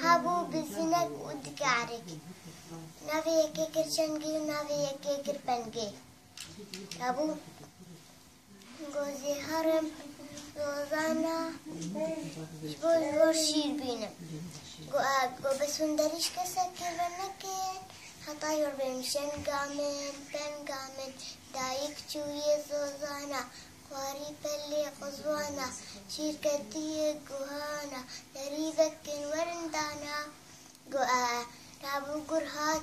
هابو بزنك ودكارك نافي كيكر شنجي ونافي كيكر بنجي هابو جوزي هرم روزانا شبوز ورشير بينا جو بسوندريش كسكر بنكين هطاير بمشن قامن بن قامن دايك شوية زوزانا خواري بلي قزوانا شركتي قهانا دريبك ورندانا رابو قرهات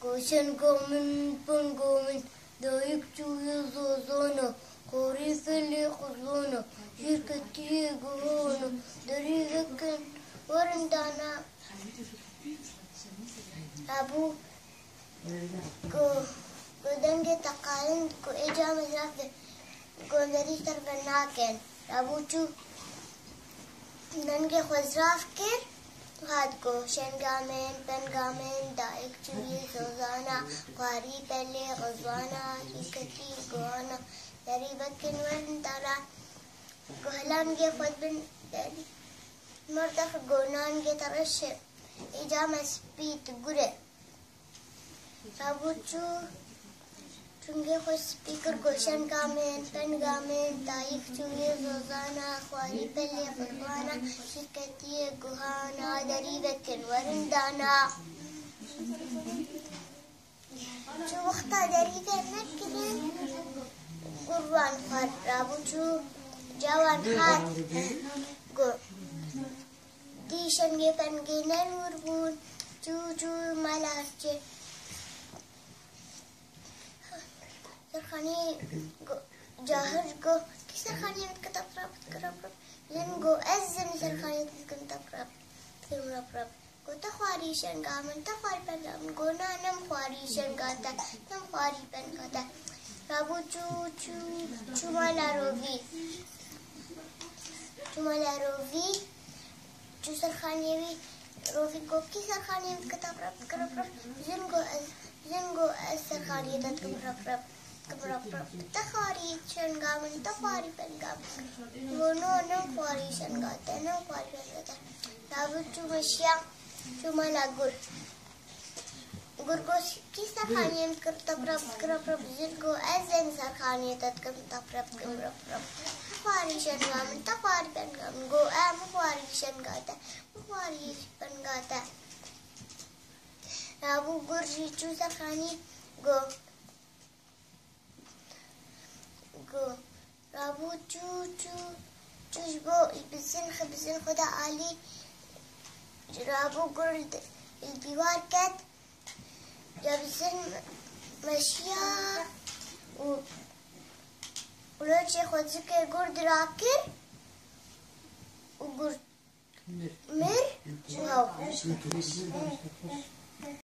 قوشن قومن بن قومن دايك شوية زوزانا خواري بلي قزوانا شركتي قهانا دريبك ورندانا رابو کو دنگه تقالن کو اجام ازراف کو دری تر بناکن ابو چو دنگه خزراف کر هاد کو شنگامن بنگامن دایک چوی زوزانا قاری پلی غزوانا شکتی گوانا دری بکن ورن دارا کو هلانگه خود بن دری مردخ گونانگه ترش اجام اسپیت گره Rabuchu chunge ko speaker goshan gamen pen gamen daik chunge zozana khwari pelle qurbana shirkati guhana dari bekin warindana chu waqta dari bekin qurban khar rabuchu jawan hat go dishan ge pen ge nervun chu malache سرخاني جاهر جو كي سرخاني بتكتب رب لين جو أزم سرخاني تكتب رب جو تخواري شنقامن تخواري بنقامن جو نام خواري شنقاتا نام خواري بنقاتا رابو چو مالا روفي چو سرخاني روفي جو كي سرخاني بتكتب رب لين جو سرخاني تكتب رب تخاري شنقامن تخاري بنقامن ونو خواري شنقاتا نو خواري بنقاتا رابو چو مشيا چو مالا گرگوش کی سرخانیم کرتب رب زرگو ازن سرخانیه تتکم تب رب خواري شنقامن تخاري بنقامن گو خواري شنقاتا خواري بنقاتا رابو گرجي چو سرخاني گو رابو چوشبو بزن خدا عالي رابو قرد البيوار كات جابزن مشيا ولوشي خود ذكر قرد راكر وقرد مر